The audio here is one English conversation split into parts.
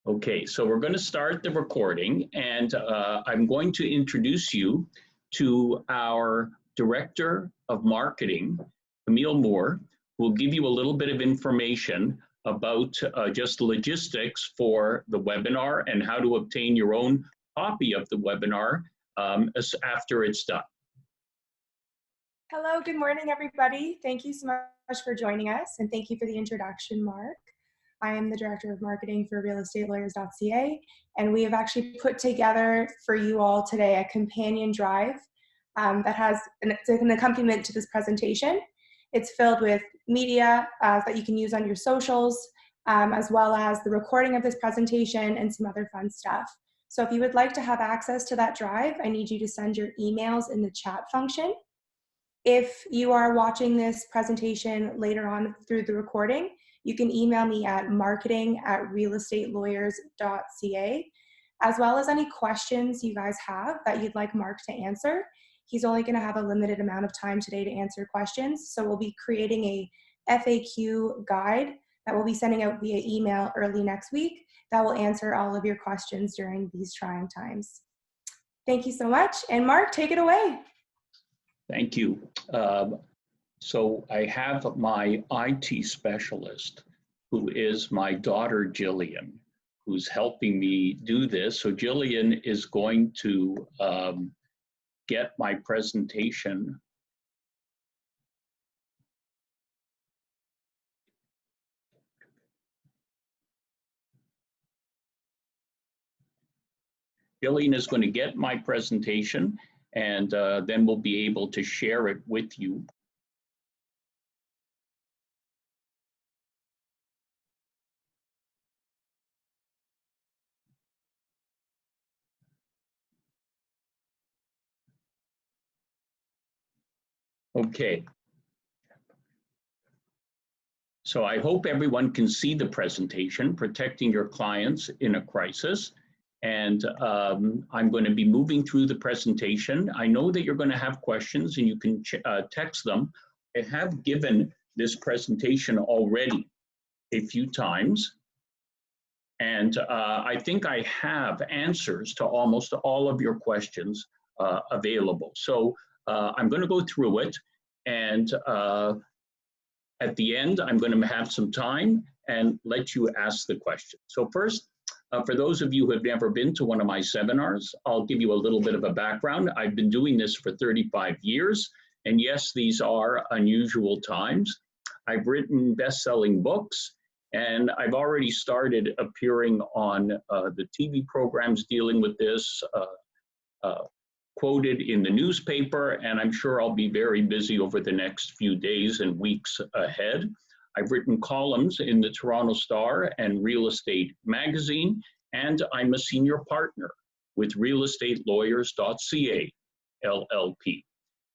Okay, so we're going to start the recording, and I'm going to introduce you to our Director of Marketing, Camille Moore, who will give you a little bit of information about just logistics for the webinar and how to obtain your own copy of the webinar after it's done. Hello, good morning, everybody. Thank you so much for joining us, and thank you for the introduction, Mark. I am the Director of Marketing for realestateLawyers.ca, and we have actually put together for you all today a companion drive that has an accompaniment to this presentation. It's filled with media that you can use on your socials, as well as the recording of this presentation and some other fun stuff. So if you would like to have access to that drive, I need you to send your emails in the chat function. If you are watching this presentation later on through the recording, you can email me at marketing@realestateLawyers.ca, as well as any questions you guys have that you'd like Mark to answer. He's only going to have a limited amount of time today to answer questions, so we'll be creating a FAQ guide that we'll be sending out via email early next week that will answer all of your questions during these trying times. Thank you so much, and Mark, take it away. Thank you. So I have my IT specialist, who is my daughter, Jillian, who's helping me do this. So Jillian is going to get my presentation. Jillian is going to get my presentation, and then we'll be able to share it with you. Okay. So I hope everyone can see the presentation, Protecting Your Clients in a Crisis. And I'm going to be moving through the presentation. I know that you're going to have questions and you can text them. I have given this presentation already a few times. And I think I have answers to almost all of your questions available. So I'm going to go through it, and at the end, I'm going to have some time and let you ask the question. So first, for those of you who have never been to one of my seminars, I'll give you a little bit of a background. I've been doing this for 35 years, and yes, these are unusual times. I've written best-selling books, and I've already started appearing on the TV programs dealing with this, quoted in the newspaper, and I'm sure I'll be very busy over the next few days and weeks ahead. I've written columns in the Toronto Star and Real Estate Magazine, and I'm a senior partner with realestatelawyers.ca, LLP.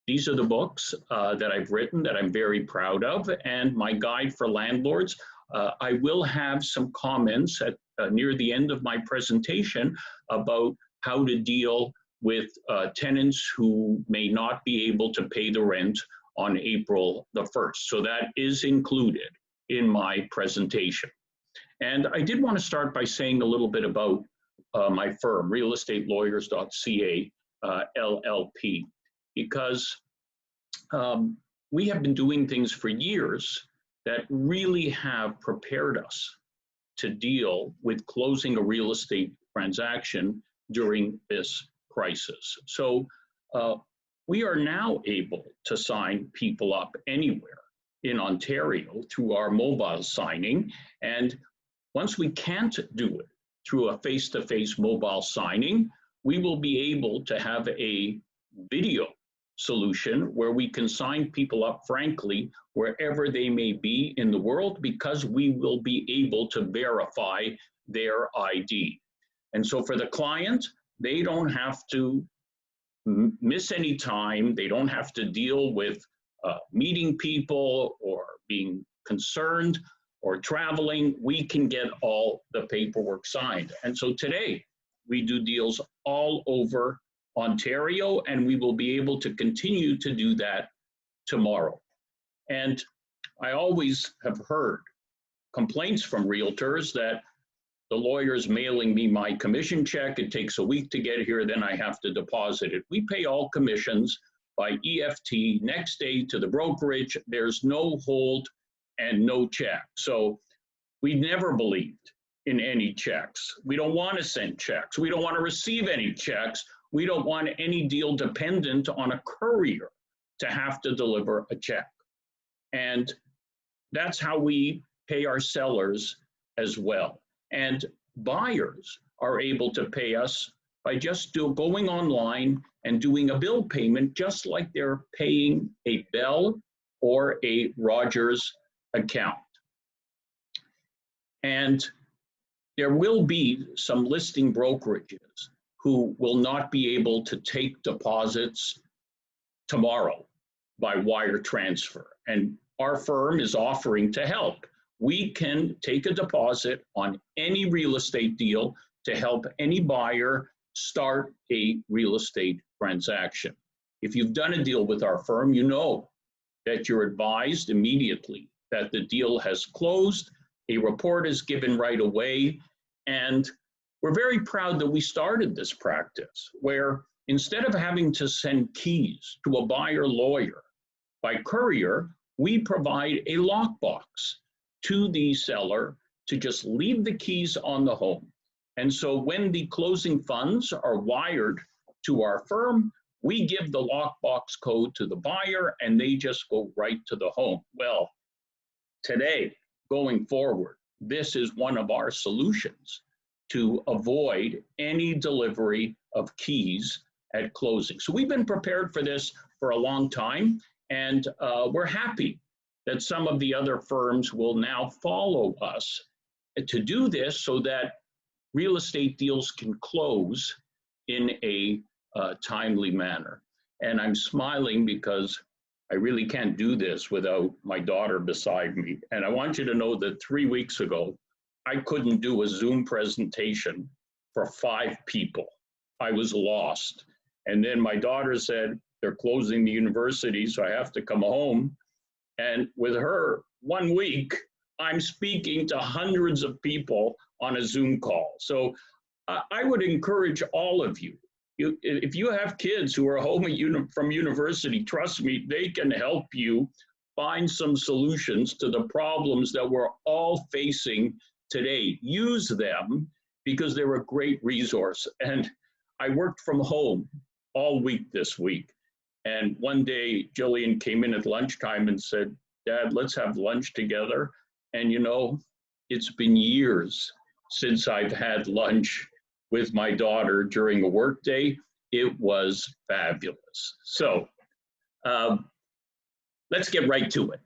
These are the books that I've written that I'm very proud of, and my guide for landlords. I will have some comments at near the end of my presentation about how to deal with tenants who may not be able to pay the rent on April the 1st. So that is included in my presentation. And I did want to start by saying a little bit about my firm, realestatelawyers.ca, LLP, because we have been doing things for years that really have prepared us to deal with closing a real estate transaction during this crisis. So we are now able to sign people up anywhere in Ontario through our mobile signing. And once we can't do it through a face-to-face mobile signing, we will be able to have a video solution where we can sign people up, frankly, wherever they may be in the world, because we will be able to verify their ID. And so for the client, they don't have to miss any time. They don't have to deal with meeting people or being concerned or traveling. We can get all the paperwork signed. And so today we do deals all over Ontario, and we will be able to continue to do that tomorrow. And I always have heard complaints from realtors that the lawyer's mailing me my commission check. It takes a week to get here, then I have to deposit it. We pay all commissions by EFT next day to the brokerage. There's no hold and no check. So we never believed in any checks. We don't want to send checks. We don't want to receive any checks. We don't want any deal dependent on a courier to have to deliver a check. And that's how we pay our sellers as well. And buyers are able to pay us by just going online and doing a bill payment, just like they're paying a Bell or a Rogers account. And there will be some listing brokerages who will not be able to take deposits tomorrow by wire transfer. And our firm is offering to help. We can take a deposit on any real estate deal to help any buyer start a real estate transaction. If you've done a deal with our firm, you know that you're advised immediately that the deal has closed, a report is given right away, and we're very proud that we started this practice where instead of having to send keys to a buyer lawyer by courier, we provide a lockbox to the seller to just leave the keys on the home. And so when the closing funds are wired to our firm, we give the lockbox code to the buyer and they just go right to the home. Well, today, going forward, this is one of our solutions to avoid any delivery of keys at closing. So we've been prepared for this for a long time, and we're happy that some of the other firms will now follow us to do this so that real estate deals can close in a timely manner. And I'm smiling because I really can't do this without my daughter beside me. And I want you to know that 3 weeks ago, I couldn't do a Zoom presentation for 5 people. I was lost. And then my daughter said, they're closing the university, so I have to come home. And with her, 1 week, I'm speaking to hundreds of people on a Zoom call. So I would encourage all of you, if you have kids who are home from university, trust me, they can help you find some solutions to the problems that we're all facing today. Use them because they're a great resource. And I worked from home all week this week. And one day, Jillian came in at lunchtime and said, Dad, let's have lunch together. And you know, it's been years since I've had lunch with my daughter during a work day. It was fabulous. So let's get right to it.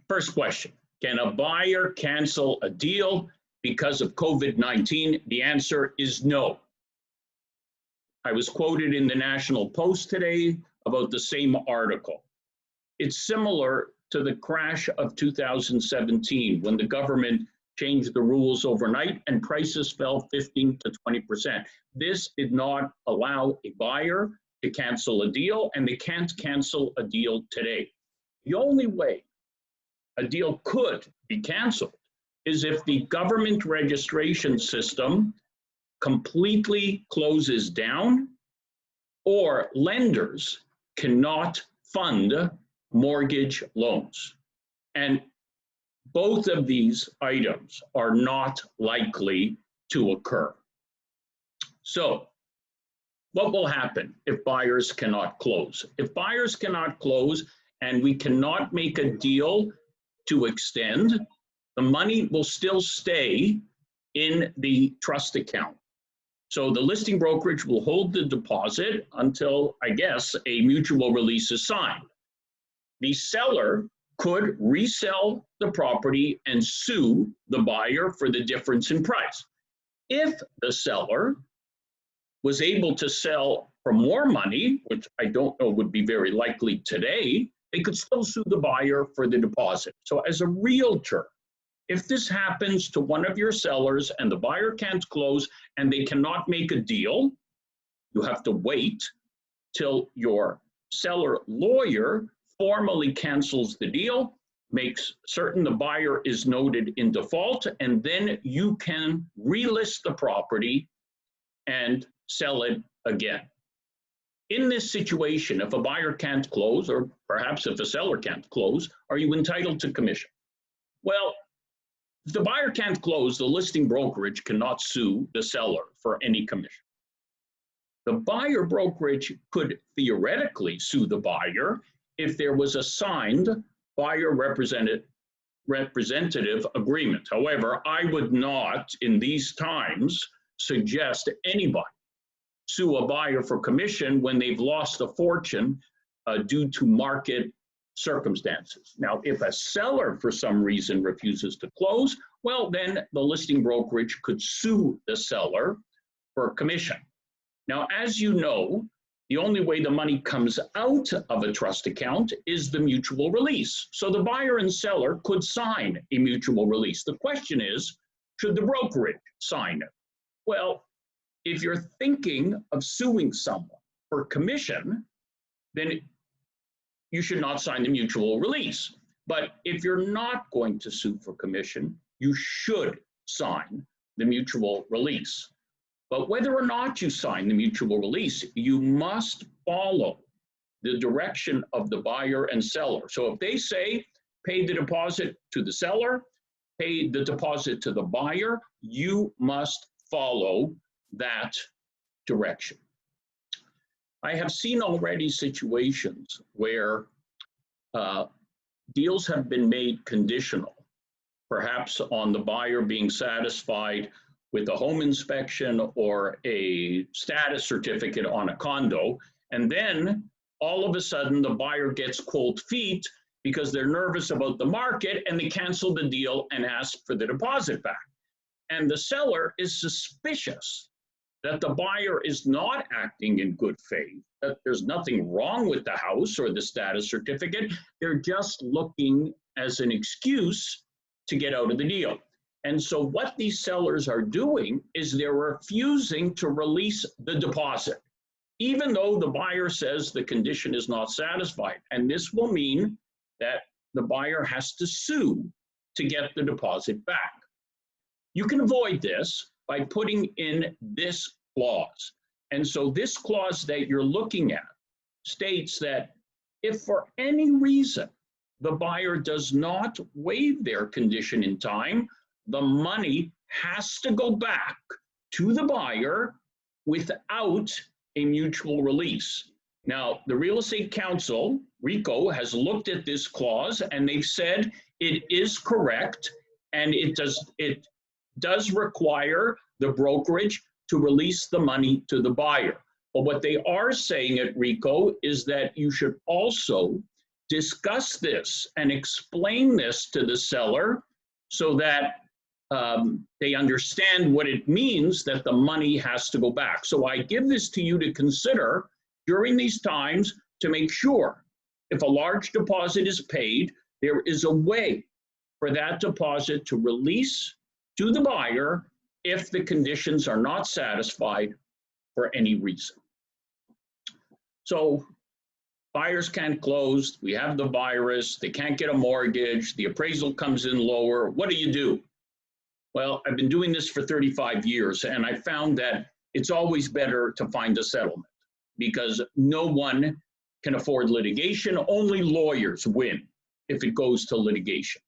First question, can a buyer cancel a deal because of COVID-19? The answer is no. I was quoted in the National Post today about the same article. It's similar to the crash of 2017 when the government changed the rules overnight and prices fell 15 to 20%. This did not allow a buyer to cancel a deal, and they can't cancel a deal today. The only way a deal could be canceled is if the government registration system completely closes down or lenders cannot fund mortgage loans. And both of these items are not likely to occur. So what will happen if buyers cannot close? If buyers cannot close and we cannot make a deal to extend, the money will still stay in the trust account. So the listing brokerage will hold the deposit until, I guess, a mutual release is signed. The seller could resell the property and sue the buyer for the difference in price. If the seller was able to sell for more money, which I don't know would be very likely today, they could still sue the buyer for the deposit. So as a realtor, if this happens to one of your sellers and the buyer can't close and they cannot make a deal, you have to wait till your seller lawyer formally cancels the deal, makes certain the buyer is noted in default, and then you can relist the property and sell it again. In this situation, if a buyer can't close, or perhaps if a seller can't close, are you entitled to commission? Well, if the buyer can't close, the listing brokerage cannot sue the seller for any commission. The buyer brokerage could theoretically sue the buyer if there was a signed buyer representative agreement. However, I would not, in these times, suggest anybody sue a buyer for commission when they've lost a fortune due to market circumstances. Now, if a seller for some reason refuses to close, well, then the listing brokerage could sue the seller for commission. Now, as you know, the only way the money comes out of a trust account is the mutual release. So the buyer and seller could sign a mutual release. The question is, should the brokerage sign it? Well, if you're thinking of suing someone for commission, then you should not sign the mutual release. But if you're not going to sue for commission, you should sign the mutual release. But whether or not you sign the mutual release, you must follow the direction of the buyer and seller. So if they say, pay the deposit to the seller, pay the deposit to the buyer, you must follow that direction. I have seen already situations where deals have been made conditional, perhaps on the buyer being satisfied with a home inspection or a status certificate on a condo, and then all of a sudden the buyer gets cold feet because they're nervous about the market and they cancel the deal and ask for the deposit back. And the seller is suspicious that the buyer is not acting in good faith, that there's nothing wrong with the house or the status certificate. They're just looking as an excuse to get out of the deal. And so what these sellers are doing is they're refusing to release the deposit, even though the buyer says the condition is not satisfied. And this will mean that the buyer has to sue to get the deposit back. You can avoid this by putting in this clause. And so this clause that you're looking at states that if for any reason the buyer does not waive their condition in time, the money has to go back to the buyer without a mutual release. Now, the Real Estate Council, RECO, has looked at this clause and they've said it is correct, and it does require the brokerage to release the money to the buyer. But what they are saying at RECO is that you should also discuss this and explain this to the seller so that they understand what it means that the money has to go back. So I give this to you to consider during these times to make sure if a large deposit is paid, there is a way for that deposit to release to the buyer if the conditions are not satisfied for any reason. So buyers can't close, we have the virus, they can't get a mortgage, the appraisal comes in lower. What do? Well, I've been doing this for 35 years, and I found that it's always better to find a settlement because no one can afford litigation. Only lawyers win if it goes to litigation.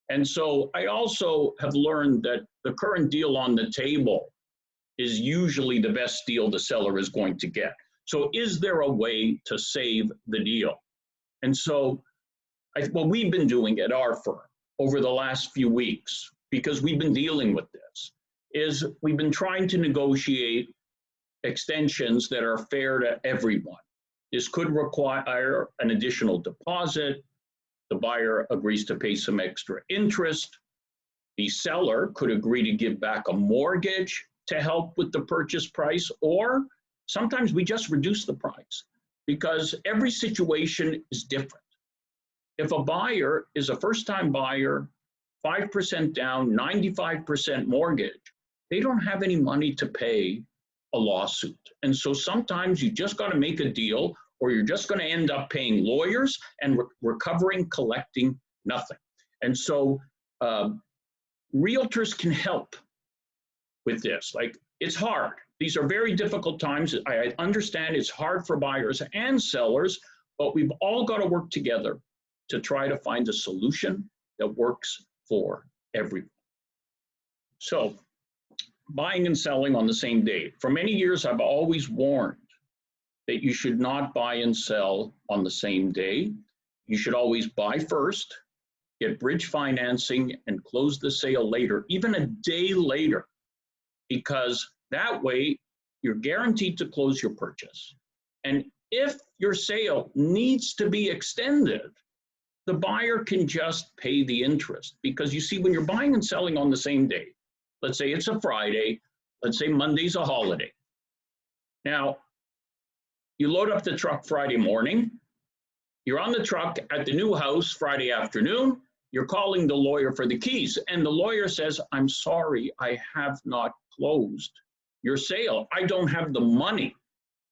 And so I also have learned that the current deal on the table is usually the best deal the seller is going to get. So is there a way to save the deal? And so what we've been doing at our firm over the last few weeks, because we've been dealing with this, is we've been trying to negotiate extensions that are fair to everyone. This could require an additional deposit. The buyer agrees to pay some extra interest. The seller could agree to give back a mortgage to help with the purchase price, or sometimes we just reduce the price because every situation is different. If a buyer is a first-time buyer, 5% down, 95% mortgage, they don't have any money to pay a lawsuit. And so sometimes you just got to make a deal, or you're just going to end up paying lawyers and collecting nothing. And so realtors can help with this. Like, it's hard. These are very difficult times. I understand it's hard for buyers and sellers, but we've all got to work together to try to find a solution that works for everyone. So, buying and selling on the same day. For many years, I've always warned that you should not buy and sell on the same day. You should always buy first, get bridge financing, and close the sale later, even a day later, because that way you're guaranteed to close your purchase. And if your sale needs to be extended, the buyer can just pay the interest. Because you see, when you're buying and selling on the same day, let's say it's a Friday, let's say Monday's a holiday. Now, you load up the truck Friday morning, you're on the truck at the new house Friday afternoon, you're calling the lawyer for the keys, and the lawyer says, I'm sorry, I have not closed your sale. I don't have the money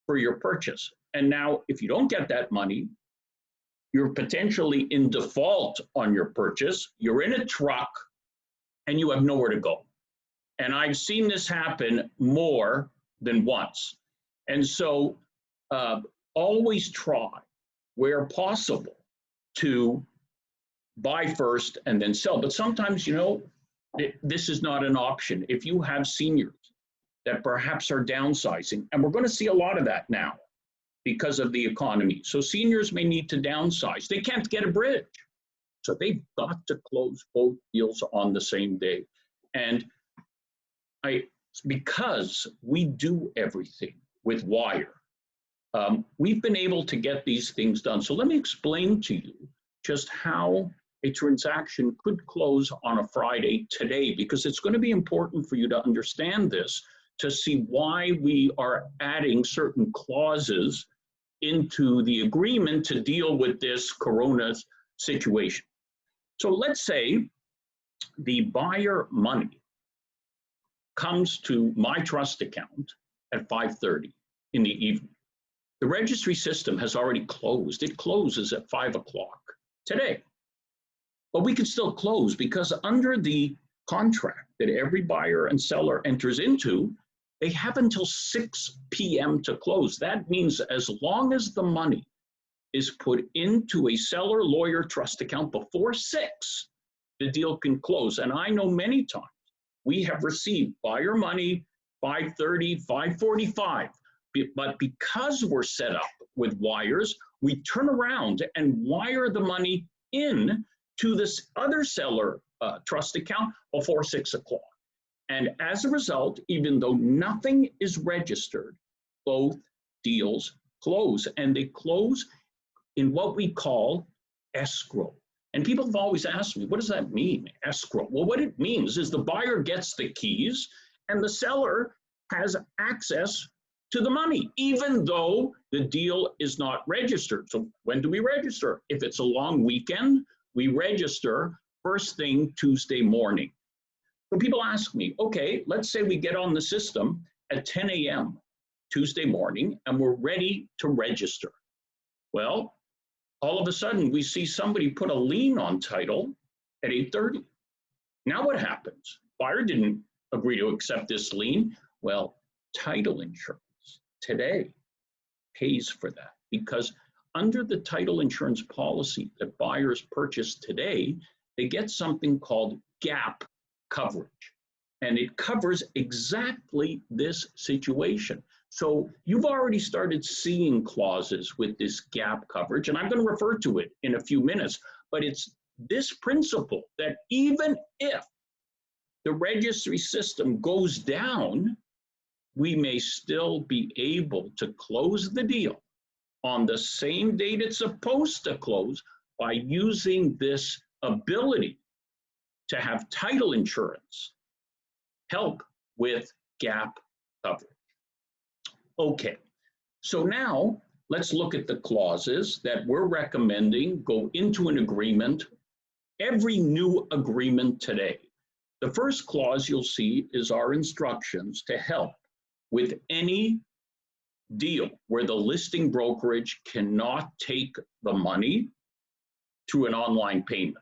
for your purchase. And now, if you don't get that money, you're potentially in default on your purchase, you're in a truck, and you have nowhere to go. And I've seen this happen more than once. And so always try, where possible, to buy first and then sell. But sometimes, you know, this is not an option. If you have seniors that perhaps are downsizing, and we're going to see a lot of that now because of the economy. So seniors may need to downsize. They can't get a bridge. So they've got to close both deals on the same day. And because we do everything with wire, we've been able to get these things done. So let me explain to you just how a transaction could close on a Friday today, because it's going to be important for you to understand this, to see why we are adding certain clauses into the agreement to deal with this corona situation. So let's say the buyer money comes to my trust account at 5:30 in the evening. The registry system has already closed. It closes at 5 o'clock today. But we can still close, because under the contract that every buyer and seller enters into, they have until 6 p.m. to close. That means as long as the money is put into a seller lawyer trust account before 6, the deal can close. And I know many times we have received buyer money 5:30, 5:45. But because we're set up with wires, we turn around and wire the money in to this other seller trust account before 6 o'clock. And as a result, even though nothing is registered, both deals close. And they close in what we call escrow. And people have always asked me, what does that mean, escrow? Well, what it means is the buyer gets the keys and the seller has access to the money, even though the deal is not registered. So when do we register? If it's a long weekend, we register first thing Tuesday morning. So people ask me, okay, let's say we get on the system at 10 a.m. Tuesday morning and we're ready to register. Well, all of a sudden we see somebody put a lien on title at 8:30. Now what happens? Buyer didn't agree to accept this lien. Well, title insurance today pays for that, because under the title insurance policy that buyers purchase today, they get something called gap coverage. And it covers exactly this situation. So you've already started seeing clauses with this gap coverage, and I'm going to refer to it in a few minutes, but it's this principle that even if the registry system goes down, we may still be able to close the deal on the same date it's supposed to close by using this ability to have title insurance help with gap coverage. Okay, so now let's look at the clauses that we're recommending go into an agreement, every new agreement today. The first clause you'll see is our instructions to help with any deal where the listing brokerage cannot take the money through an online payment.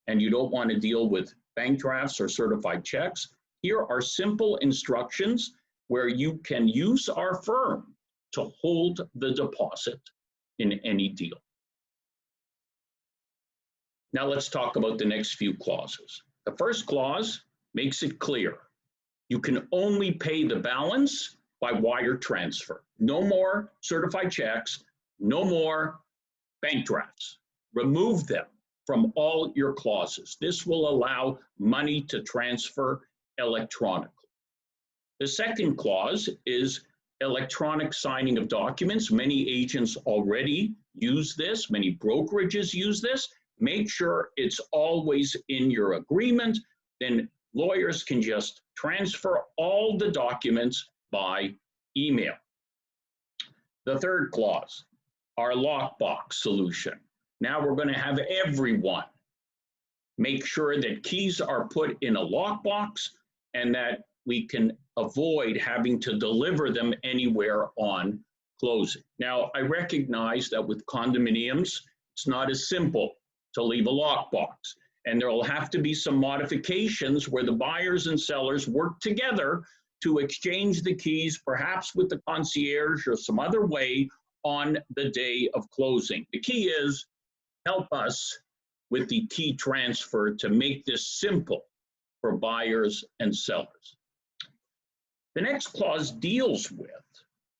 and you don't want to deal with bank drafts or certified checks, here are simple instructions where you can use our firm to hold the deposit in any deal. Now let's talk about the next few clauses. The first clause makes it clear. You can only pay the balance by wire transfer. No more certified checks, no more bank drafts. Remove them from all your clauses. This will allow money to transfer electronically. The second clause is electronic signing of documents. Many agents already use this, many brokerages use this. Make sure it's always in your agreement, then lawyers can just transfer all the documents by email. The third clause, our lockbox solution. Now we're going to have everyone make sure that keys are put in a lockbox and that we can avoid having to deliver them anywhere on closing. Now, I recognize that with condominiums, it's not as simple to leave a lockbox. And there will have to be some modifications where the buyers and sellers work together to exchange the keys, perhaps with the concierge or some other way on the day of closing. The key is help us with the key transfer to make this simple for buyers and sellers. The next clause deals with,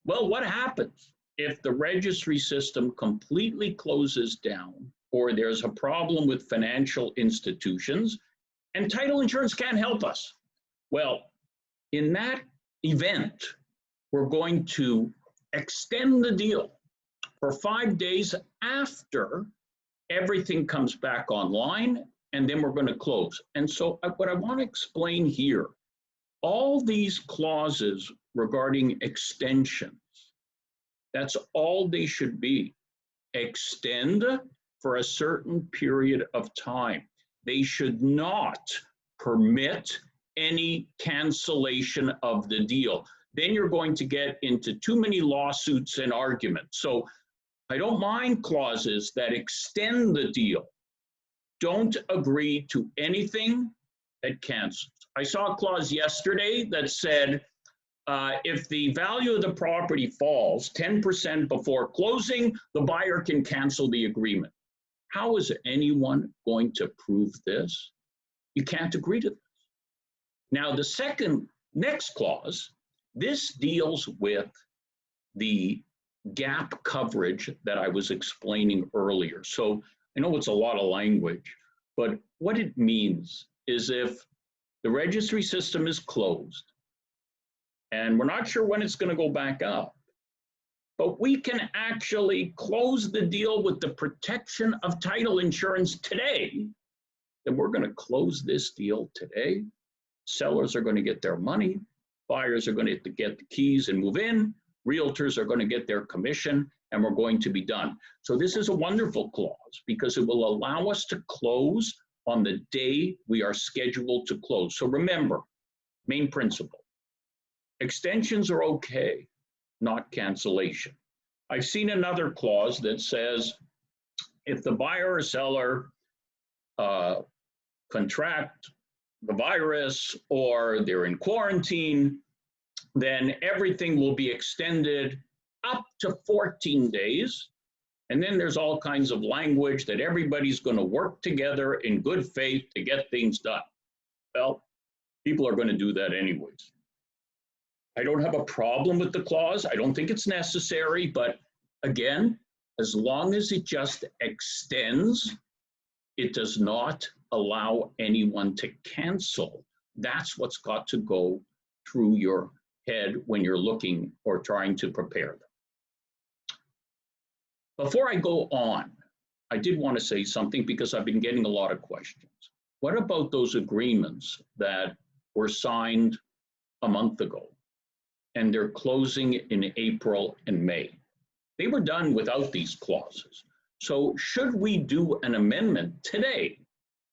well, what happens if the registry system completely closes down or there's a problem with financial institutions and title insurance can't help us? Well, in that event, we're going to extend the deal for 5 days after everything comes back online, and then we're going to close. And so what I want to explain here, all these clauses regarding extensions, that's all they should be. Extend for a certain period of time. They should not permit any cancellation of the deal. Then you're going to get into too many lawsuits and arguments. So I don't mind clauses that extend the deal. Don't agree to anything that cancels. I saw a clause yesterday that said, if the value of the property falls 10% before closing, the buyer can cancel the agreement. How is anyone going to prove this? You can't agree to this. Now, the next clause, this deals with the gap coverage that I was explaining earlier. So I know it's a lot of language, but what it means is if the registry system is closed, and we're not sure when it's going to go back up, but we can actually close the deal with the protection of title insurance today, then we're going to close this deal today. Sellers are going to get their money. Buyers are going to get the keys and move in. Realtors are going to get their commission, and we're going to be done. So this is a wonderful clause because it will allow us to close on the day we are scheduled to close. So remember, main principle, extensions are okay, not cancellation. I've seen another clause that says if the buyer or seller contract the virus or they're in quarantine, then everything will be extended up to 14 days. And then there's all kinds of language that everybody's going to work together in good faith to get things done. Well, people are going to do that anyways. I don't have a problem with the clause. I don't think it's necessary, but again, as long as it just extends, it does not allow anyone to cancel. That's what's got to go through your head when you're looking or trying to prepare them. Before I go on, I did want to say something because I've been getting a lot of questions. What about those agreements that were signed a month ago and they're closing in April and May? They were done without these clauses. So should we do an amendment today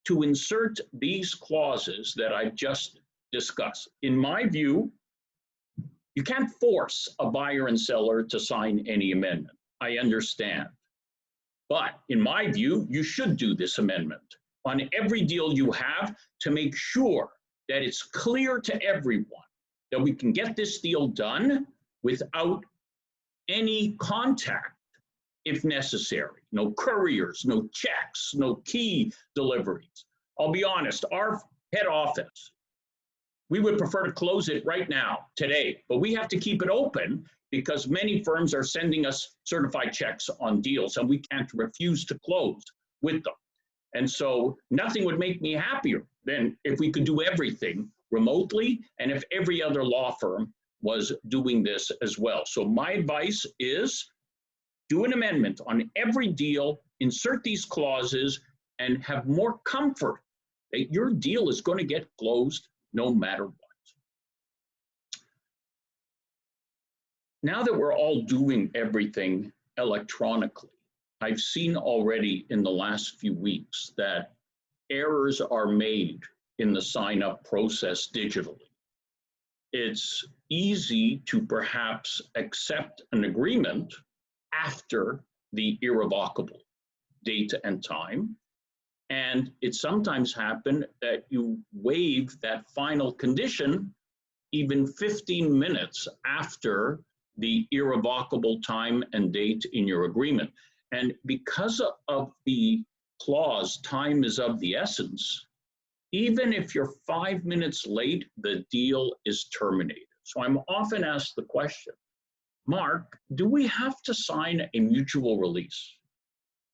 to insert these clauses that I've just discussed? In my view, you can't force a buyer and seller to sign any amendment. I understand. But in my view, you should do this amendment on every deal you have to make sure that it's clear to everyone that we can get this deal done without any contact if necessary. No couriers, no checks, no key deliveries. I'll be honest, our head office, we would prefer to close it right now, today, but we have to keep it open because many firms are sending us certified checks on deals and we can't refuse to close with them. And so nothing would make me happier than if we could do everything remotely and if every other law firm was doing this as well. So my advice is do an amendment on every deal, insert these clauses, and have more comfort that your deal is going to get closed no matter what. Now that we're all doing everything electronically, I've seen already in the last few weeks that errors are made in the sign-up process digitally. It's easy to perhaps accept an agreement after the irrevocable date and time. And it sometimes happens that you waive that final condition even 15 minutes after the irrevocable time and date in your agreement. And because of the clause, time is of the essence, even if you're 5 minutes late, the deal is terminated. So I'm often asked the question, Mark, do we have to sign a mutual release,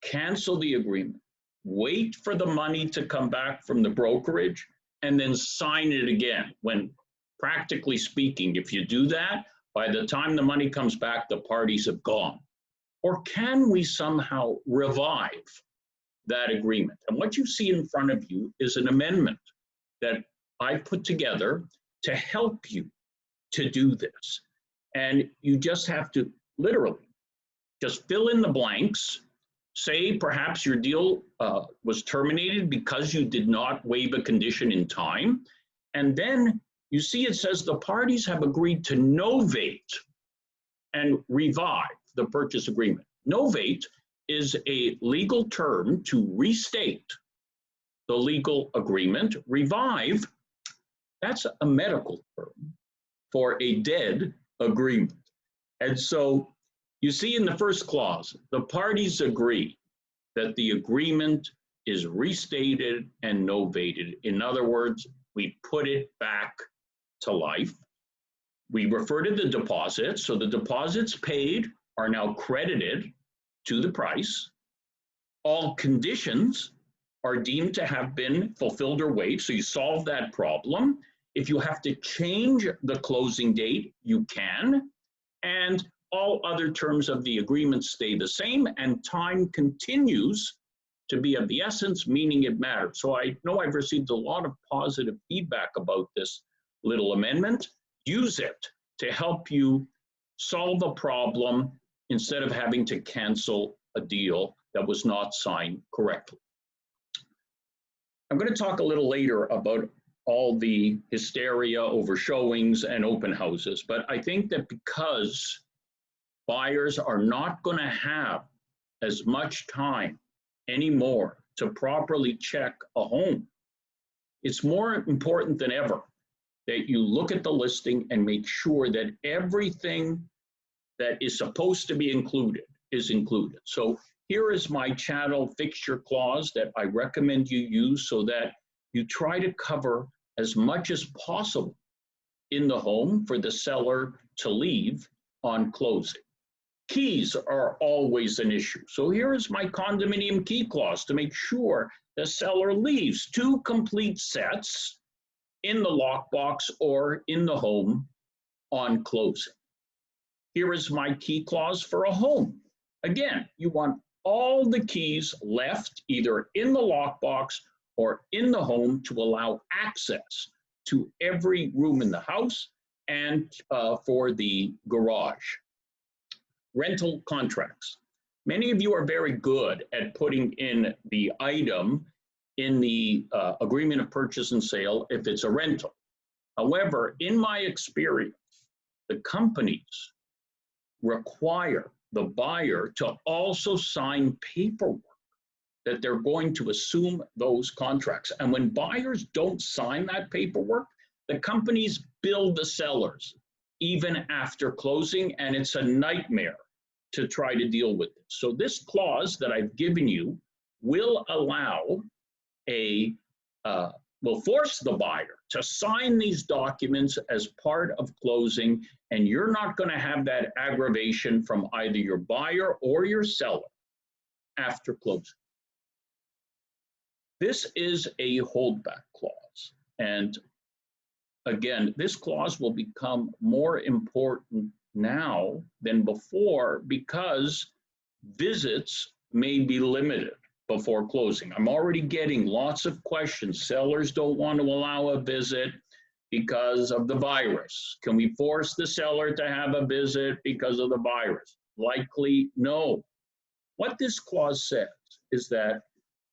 cancel the agreement, wait for the money to come back from the brokerage, and then sign it again? When practically speaking, if you do that, by the time the money comes back, the parties have gone. Or can we somehow revive that agreement? And what you see in front of you is an amendment that I put together to help you to do this. And you just have to literally just fill in the blanks, say perhaps your deal was terminated because you did not waive a condition in time. And then you see it says the parties have agreed to novate and revive the purchase agreement. Novate is a legal term to restate the legal agreement. Revive, that's a medical term for a dead agreement. And so you see in the first clause, the parties agree that the agreement is restated and novated. In other words, we put it back to life. We refer to the deposit. So the deposits paid are now credited to the price. All conditions are deemed to have been fulfilled or waived. So you solve that problem. If you have to change the closing date, you can. And all other terms of the agreement stay the same, and time continues to be of the essence, meaning it matters. So I know I've received a lot of positive feedback about this little amendment. Use it to help you solve a problem instead of having to cancel a deal that was not signed correctly. I'm going to talk a little later about all the hysteria over showings and open houses, but I think that because buyers are not going to have as much time anymore to properly check a home, it's more important than ever that you look at the listing and make sure that everything that is supposed to be included is included. So here is my chattel fixture clause that I recommend you use so that you try to cover as much as possible in the home for the seller to leave on closing. Keys are always an issue. So here is my condominium key clause to make sure the seller leaves 2 complete sets in the lockbox or in the home on closing. Here is my key clause for a home. Again, you want all the keys left either in the lockbox or in the home to allow access to every room in the house and for the garage. Rental contracts. Many of you are very good at putting in the item in the agreement of purchase and sale if it's a rental. However, in my experience, the companies require the buyer to also sign paperwork that they're going to assume those contracts. And when buyers don't sign that paperwork, the companies bill the sellers even after closing, and it's a nightmare to try to deal with it. So this clause that I've given you will allow will force the buyer to sign these documents as part of closing, and you're not going to have that aggravation from either your buyer or your seller after closing. This is a holdback clause, and again, this clause will become more important now than before because visits may be limited before closing. I'm already getting lots of questions. Sellers don't want to allow a visit because of the virus. Can we force the seller to have a visit because of the virus? Likely no. What this clause says is that,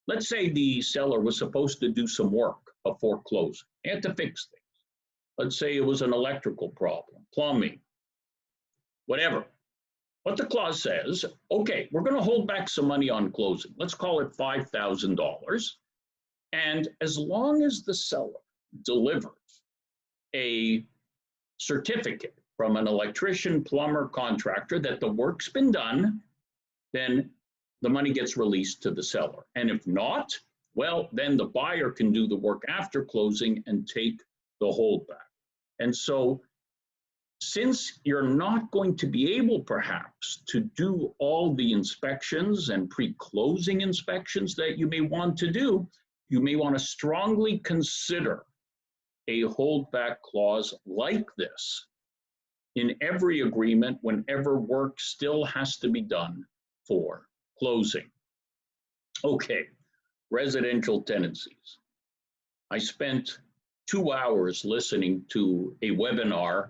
let's say the seller was supposed to do some work before closing. They had to fix things. Let's say it was an electrical problem, plumbing, whatever. What the clause says, okay, we're going to hold back some money on closing. Let's call it $5,000. And as long as the seller delivers a certificate from an electrician, plumber, contractor that the work's been done, then the money gets released to the seller. And if not, well, then the buyer can do the work after closing and take the holdback. And so since you're not going to be able perhaps to do all the inspections and pre-closing inspections that you may want to do, you may want to strongly consider a holdback clause like this in every agreement whenever work still has to be done for closing. Okay, residential tenancies. I spent 2 hours listening to a webinar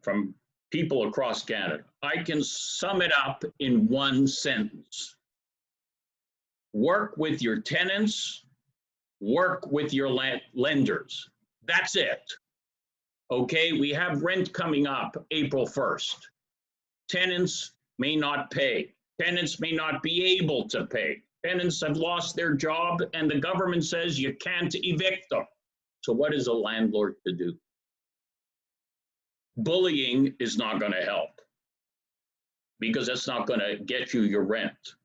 from people across Canada. I can sum it up in one sentence. Work with your tenants, work with your lenders. That's it. Okay, we have rent coming up April 1st. Tenants may not pay. Tenants may not be able to pay. Tenants have lost their job and the government says you can't evict them. So what is a landlord to do? Bullying is not going to help because that's not going to get you your rent.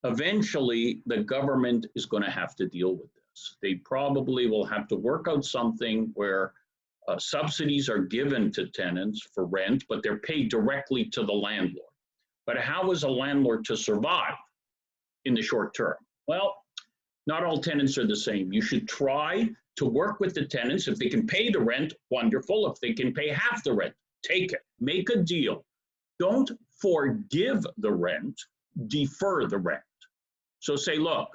Eventually, the government is going to have to deal with this. They probably will have to work out something where subsidies are given to tenants for rent, but they're paid directly to the landlord. But how is a landlord to survive in the short term? Well, not all tenants are the same. You should try to work with the tenants. If they can pay the rent, wonderful. If they can pay half the rent, take it. Make a deal. Don't forgive the rent, defer the rent. So say, look,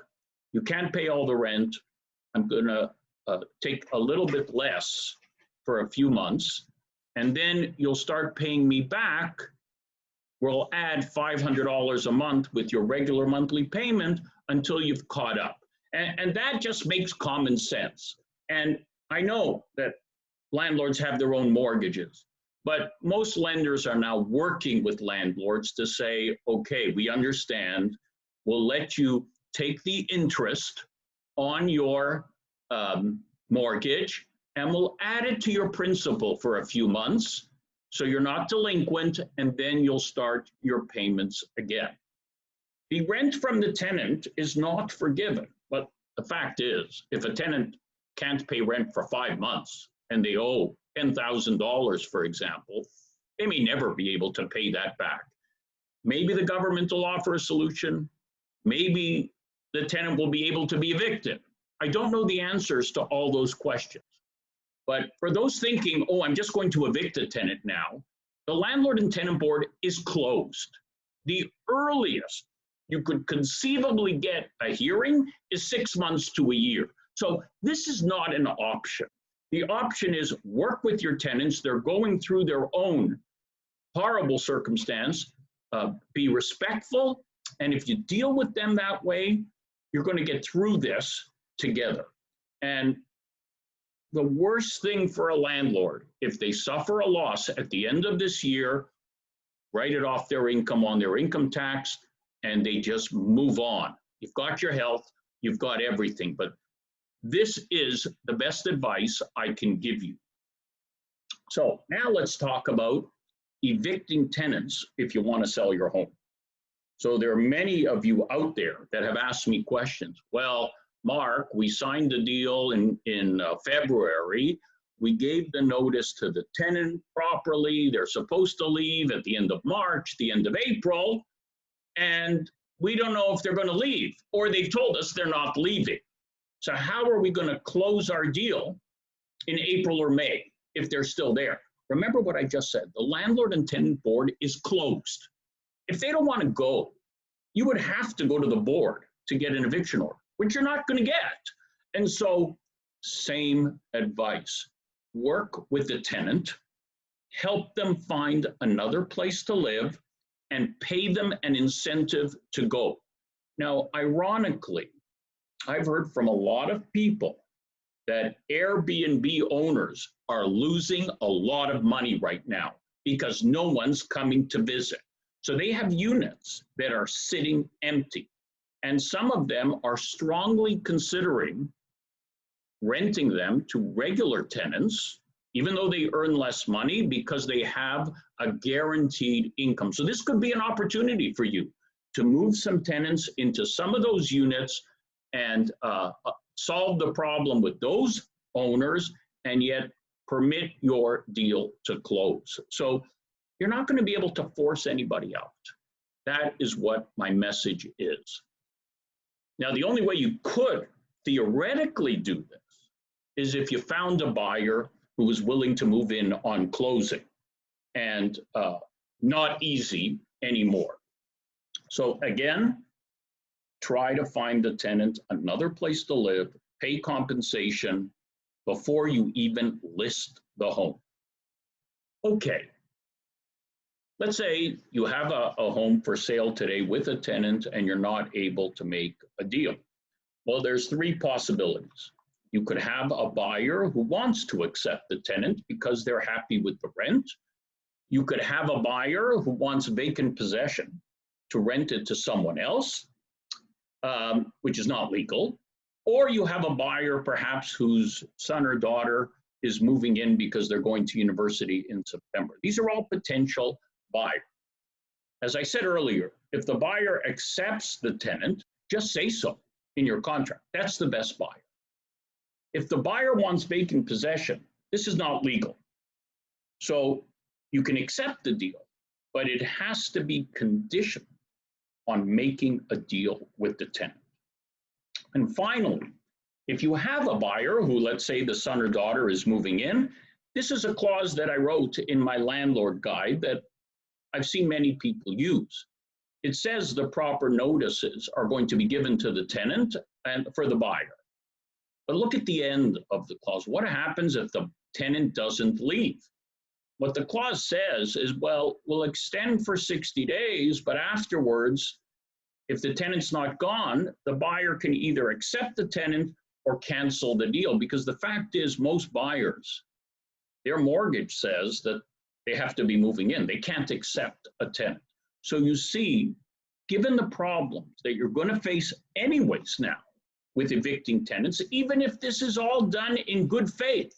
you can't pay all the rent. I'm going to take a little bit less for a few months, and then you'll start paying me back. We'll add $500 a month with your regular monthly payment until you've caught up. And that just makes common sense. And I know that landlords have their own mortgages, but most lenders are now working with landlords to say, okay, we understand, we'll let you take the interest on your mortgage and we'll add it to your principal for a few months so you're not delinquent, and then you'll start your payments again. The rent from the tenant is not forgiven, but the fact is, if a tenant can't pay rent for 5 months and they owe $10,000, for example, they may never be able to pay that back. Maybe the government will offer a solution. Maybe the tenant will be able to be evicted. I don't know the answers to all those questions. But for those thinking, oh, I'm just going to evict a tenant now, the Landlord and Tenant Board is closed. The earliest you could conceivably get a hearing is 6 months to a year. So this is not an option. The option is work with your tenants. They're going through their own horrible circumstance. Be respectful. And if you deal with them that way, you're going to get through this together. And the worst thing for a landlord, if they suffer a loss at the end of this year, write it off their income on their income tax, and they just move on. You've got your health, you've got everything, but this is the best advice I can give you. So now let's talk about evicting tenants if you want to sell your home. So there are many of you out there that have asked me questions. Well, Mark, we signed the deal in February. We gave the notice to the tenant properly. They're supposed to leave at the end of March, the end of April, and we don't know if they're going to leave, or they've told us they're not leaving. So how are we going to close our deal in April or May if they're still there? Remember what I just said. The landlord and tenant board is closed. If they don't want to go, you would have to go to the board to get an eviction order, which you're not going to get. And so, same advice. Work with the tenant, help them find another place to live, and pay them an incentive to go. Now, ironically, I've heard from a lot of people that Airbnb owners are losing a lot of money right now because no one's coming to visit. So they have units that are sitting empty, and some of them are strongly considering renting them to regular tenants, even though they earn less money, because they have a guaranteed income. So this could be an opportunity for you to move some tenants into some of those units and solve the problem with those owners and yet permit your deal to close. So you're not going to be able to force anybody out. That is what my message is. Now, the only way you could theoretically do this is if you found a buyer who was willing to move in on closing, and not easy anymore. So again, try to find the tenant another place to live, pay compensation before you even list the home. Okay, let's say you have a home for sale today with a tenant and you're not able to make a deal. Well, there's three possibilities. You could have a buyer who wants to accept the tenant because they're happy with the rent. You could have a buyer who wants vacant possession to rent it to someone else, which is not legal. Or you have a buyer perhaps whose son or daughter is moving in because they're going to university in September. These are all potential buyers. As I said earlier, if the buyer accepts the tenant, just say so in your contract. That's the best buyer. If the buyer wants vacant possession, this is not legal. So you can accept the deal, but it has to be conditioned on making a deal with the tenant. And finally, if you have a buyer who, let's say the son or daughter is moving in, this is a clause that I wrote in my landlord guide that I've seen many people use. It says the proper notices are going to be given to the tenant and for the buyer. But look at the end of the clause. What happens if the tenant doesn't leave? What the clause says is, well, we'll extend for 60 days, but afterwards, if the tenant's not gone, the buyer can either accept the tenant or cancel the deal, because the fact is most buyers, their mortgage says that they have to be moving in. They can't accept a tenant. So you see, given the problems that you're going to face anyways now with evicting tenants, even if this is all done in good faith,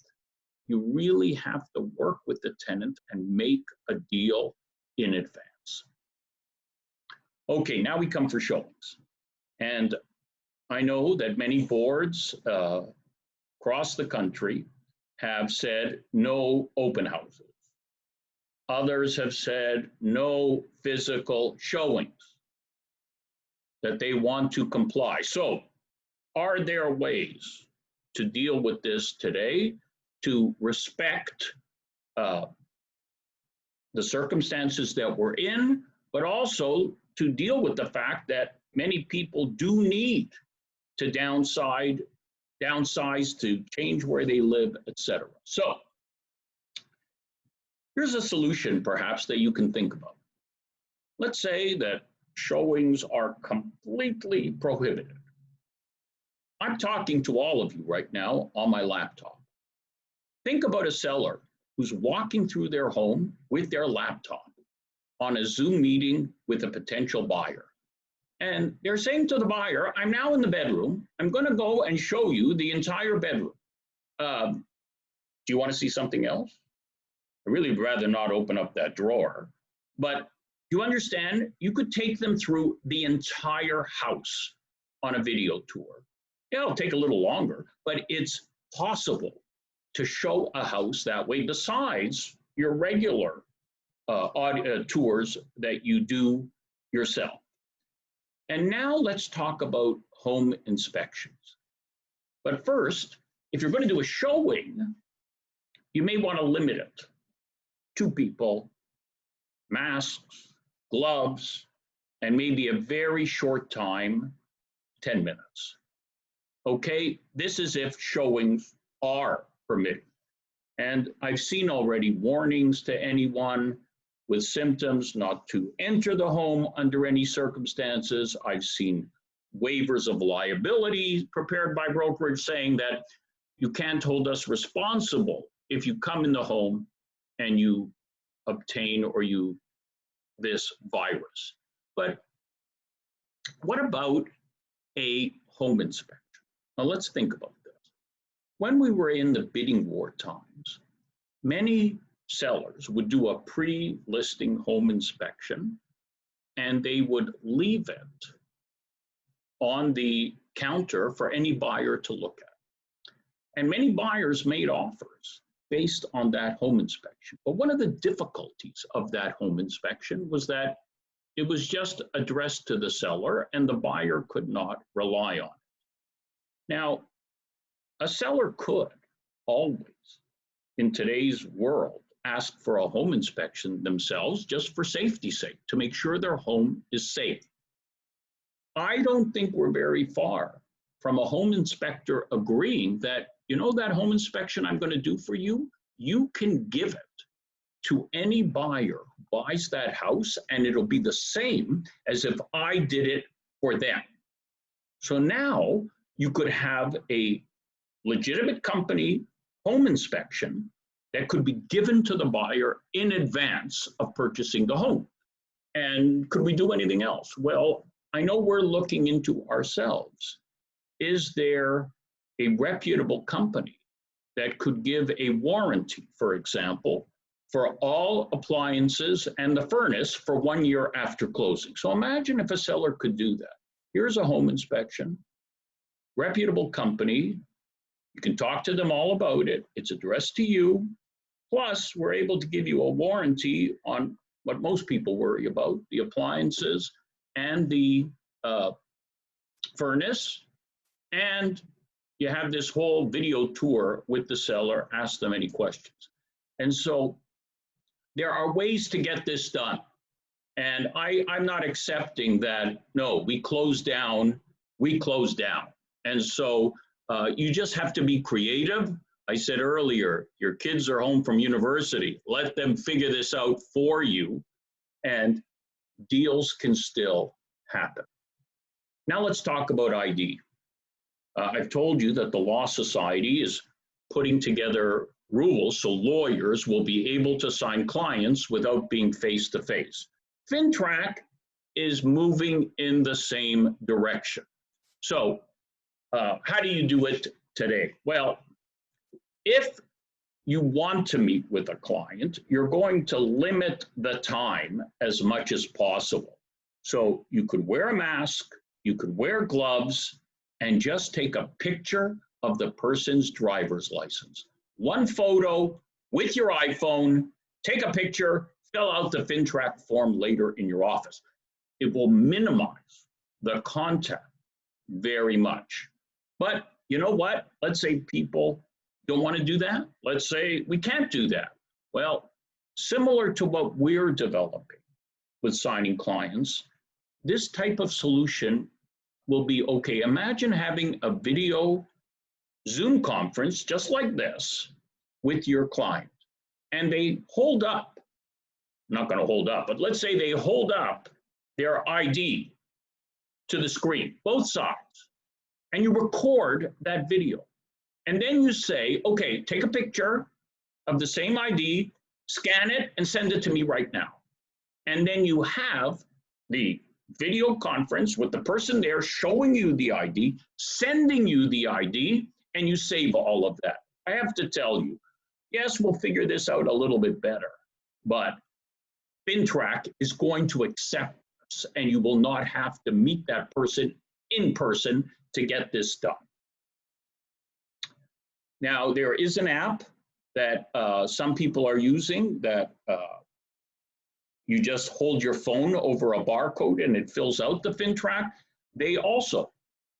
you really have to work with the tenant and make a deal in advance. Okay, now we come for showings. And I know that many boards across the country have said no open houses. Others have said no physical showings, that they want to comply. So are there ways to deal with this today to respect the circumstances that we're in, but also to deal with the fact that many people do need to downsize, to change where they live, etc. So here's a solution perhaps that you can think about. Let's say that showings are completely prohibited. I'm talking to all of you right now on my laptop. Think about a seller who's walking through their home with their laptop on a Zoom meeting with a potential buyer. And they're saying to the buyer, I'm now in the bedroom. I'm going to go and show you the entire bedroom. Do you want to see something else? I really would rather not open up that drawer. But you understand, you could take them through the entire house on a video tour. It'll take a little longer, but it's possible to show a house that way besides your regular tours that you do yourself. And now let's talk about home inspections. But first, if you're going to do a showing, you may want to limit it. 2 people, masks, gloves, and maybe a very short time, 10 minutes. Okay, this is if showings are permitted. And I've seen already warnings to anyone with symptoms not to enter the home under any circumstances. I've seen waivers of liability prepared by brokerage saying that you can't hold us responsible if you come in the home and you obtain or you this virus. But what about a home inspection? Now let's think about this. When we were in the bidding war times, many sellers would do a pre-listing home inspection and they would leave it on the counter for any buyer to look at. And many buyers made offers based on that home inspection. But one of the difficulties of that home inspection was that it was just addressed to the seller and the buyer could not rely on it. Now, a seller could always, in today's world, ask for a home inspection themselves just for safety's sake, to make sure their home is safe. I don't think we're very far from a home inspector agreeing that, you know, that home inspection I'm going to do for you, you can give it to any buyer who buys that house and it'll be the same as if I did it for them. So now you could have a legitimate company home inspection that could be given to the buyer in advance of purchasing the home. And could we do anything else? Well, I know we're looking into ourselves. Is there a reputable company that could give a warranty, for example, for all appliances and the furnace for 1 year after closing? So imagine if a seller could do that. Here's a home inspection, reputable company. You can talk to them all about it. It's addressed to you. Plus, we're able to give you a warranty on what most people worry about, the appliances and the furnace. And you have this whole video tour with the seller, ask them any questions. And so there are ways to get this done. And I'm not accepting that, no, we close down. And so you just have to be creative. I said earlier, your kids are home from university. Let them figure this out for you, and deals can still happen. Now let's talk about ID. I've told you that the Law Society is putting together rules so lawyers will be able to sign clients without being face-to-face. FINTRAC is moving in the same direction. So how do you do it today? Well, if you want to meet with a client, you're going to limit the time as much as possible. So you could wear a mask, you could wear gloves, and just take a picture of the person's driver's license. One photo with your iPhone, take a picture, fill out the FINTRAC form later in your office. It will minimize the contact very much. But you know what? Let's say people don't want to do that. Let's say we can't do that. Well, similar to what we're developing with signing clients, this type of solution will be okay. Imagine having a video Zoom conference just like this with your client, and they hold up, not going to hold up, but let's say they hold up their ID to the screen, both sides, and you record that video. And then you say, okay, take a picture of the same ID, scan it, and send it to me right now. And then you have the video conference with the person there showing you the ID, sending you the ID, and you save all of that. I have to tell you, yes, we'll figure this out a little bit better, but FINTRAC is going to accept this, and you will not have to meet that person in person to get this done. Now, there is an app that some people are using that you just hold your phone over a barcode and it fills out the FINTRAC. They also,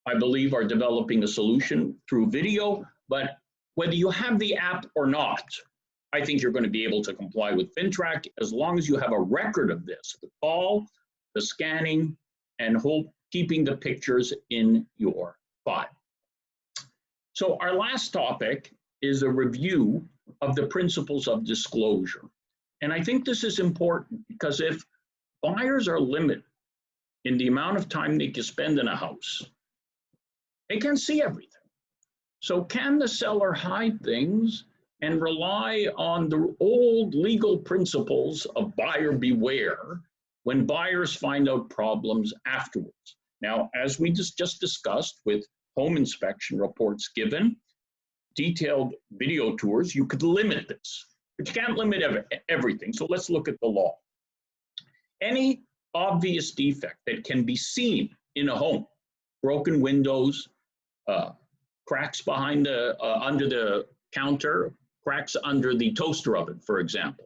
I believe, are developing a solution through video, but whether you have the app or not, I think you're going to be able to comply with FINTRAC as long as you have a record of this, the call, the scanning, and keeping the pictures in your file. So our last topic is a review of the principles of disclosure. And I think this is important because if buyers are limited in the amount of time they can spend in a house, they can't see everything. So can the seller hide things and rely on the old legal principles of buyer beware when buyers find out problems afterwards? Now, as we just discussed with home inspection reports given, detailed video tours, you could limit this, but you can't limit everything. So let's look at the law. Any obvious defect that can be seen in a home, broken windows, cracks behind the, under the counter, cracks under the toaster oven, for example.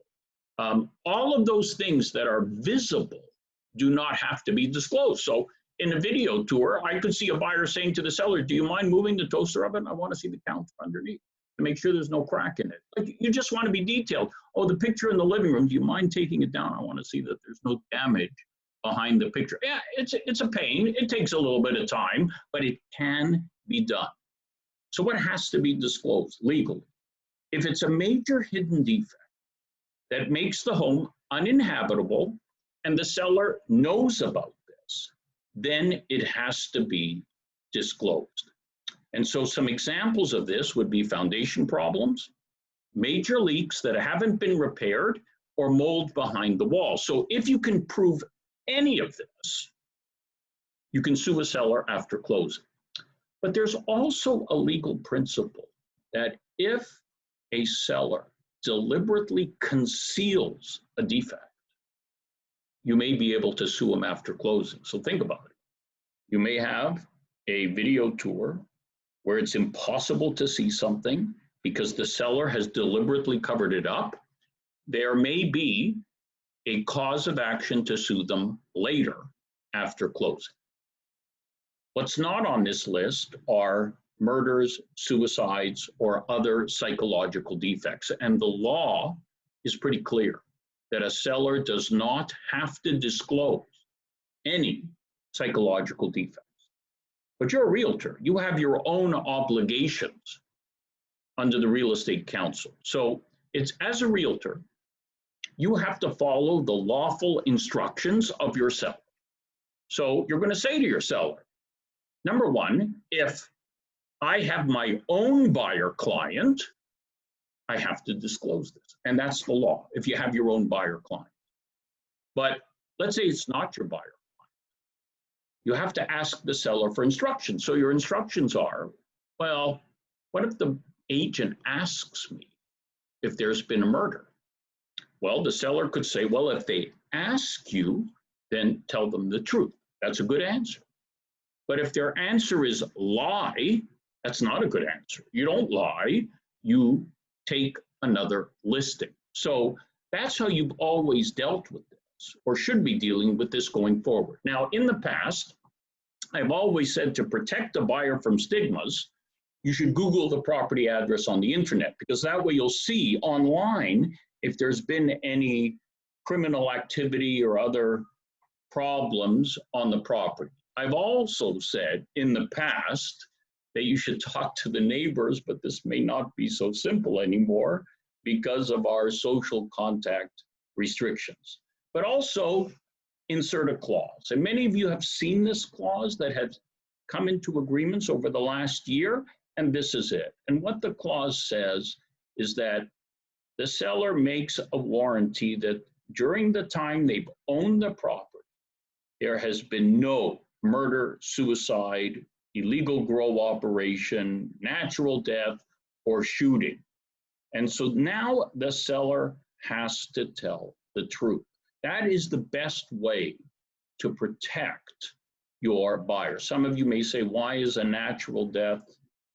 All of those things that are visible do not have to be disclosed. So in a video tour, I could see a buyer saying to the seller, do you mind moving the toaster oven? I want to see the counter underneath to make sure there's no crack in it. Like, you just want to be detailed. Oh, the picture in the living room, do you mind taking it down? I want to see that there's no damage behind the picture. Yeah, it's a pain. It takes a little bit of time, but it can be done. So what has to be disclosed legally? If it's a major hidden defect that makes the home uninhabitable and the seller knows about this, then it has to be disclosed. And so some examples of this would be foundation problems, major leaks that haven't been repaired, or mold behind the wall. So if you can prove any of this, you can sue a seller after closing. But there's also a legal principle that if a seller deliberately conceals a defect, you may be able to sue them after closing. So think about it. You may have a video tour where it's impossible to see something because the seller has deliberately covered it up. There may be a cause of action to sue them later after closing. What's not on this list are murders, suicides, or other psychological defects. And the law is pretty clear that a seller does not have to disclose any psychological defects. But you're a realtor. You have your own obligations under the Real Estate Council. So it's, as a realtor, you have to follow the lawful instructions of your seller. So you're going to say to your seller, number one, if I have my own buyer client, I have to disclose this. And that's the law, if you have your own buyer client. But let's say it's not your buyer client. You have to ask the seller for instructions. So your instructions are, well, what if the agent asks me if there's been a murder? Well, the seller could say, well, if they ask you, then tell them the truth. That's a good answer. But if their answer is lie, that's not a good answer. You don't lie, you take another listing. So that's how you've always dealt with this, or should be dealing with this going forward. Now, in the past, I've always said to protect a buyer from stigmas, you should Google the property address on the internet, because that way you'll see online if there's been any criminal activity or other problems on the property. I've also said in the past that you should talk to the neighbors, but this may not be so simple anymore because of our social contact restrictions. But also insert a clause. And many of you have seen this clause that has come into agreements over the last year, and this is it. And what the clause says is that the seller makes a warranty that during the time they've owned the property, there has been no murder, suicide, illegal grow operation, natural death, or shooting. And so now the seller has to tell the truth. That is the best way to protect your buyer. Some of you may say, why is a natural death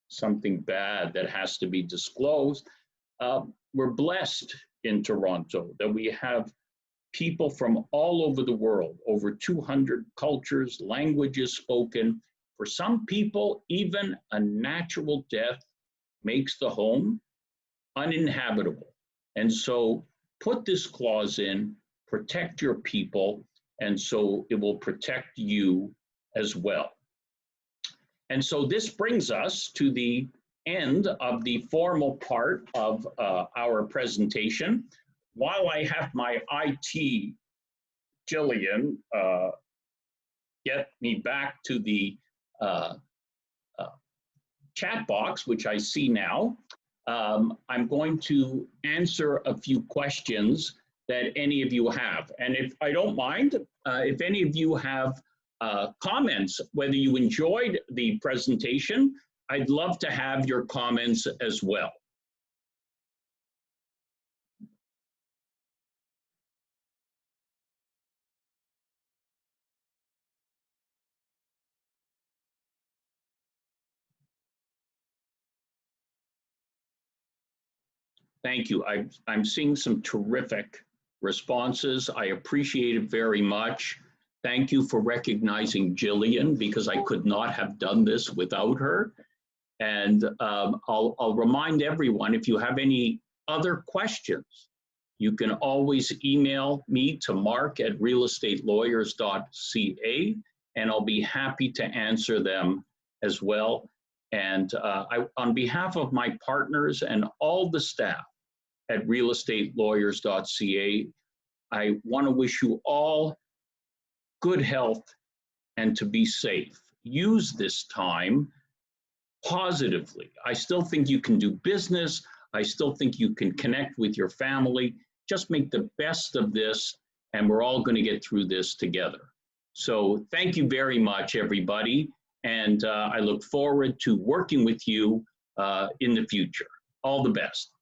something bad that has to be disclosed? We're blessed in Toronto that we have people from all over the world, over 200 cultures, languages spoken. For some people, even a natural death makes the home uninhabitable. And so put this clause in, protect your people, and so it will protect you as well. And so this brings us to the end of the formal part of our presentation. While I have my IT, Jillian, get me back to the chat box, which I see now, I'm going to answer a few questions that any of you have. And if I don't mind, if any of you have comments, whether you enjoyed the presentation, I'd love to have your comments as well. Thank you. I'm seeing some terrific responses. I appreciate it very much. Thank you for recognizing Jillian, because I could not have done this without her. And I'll remind everyone, if you have any other questions, you can always email me to mark@realestatelawyers.ca, and I'll be happy to answer them as well. And on behalf of my partners and all the staff at realestatelawyers.ca, I want to wish you all good health and to be safe. Use this time positively. I still think you can do business. I still think you can connect with your family. Just make the best of this, and we're all going to get through this together. So thank you very much, everybody. And I look forward to working with you in the future. All the best.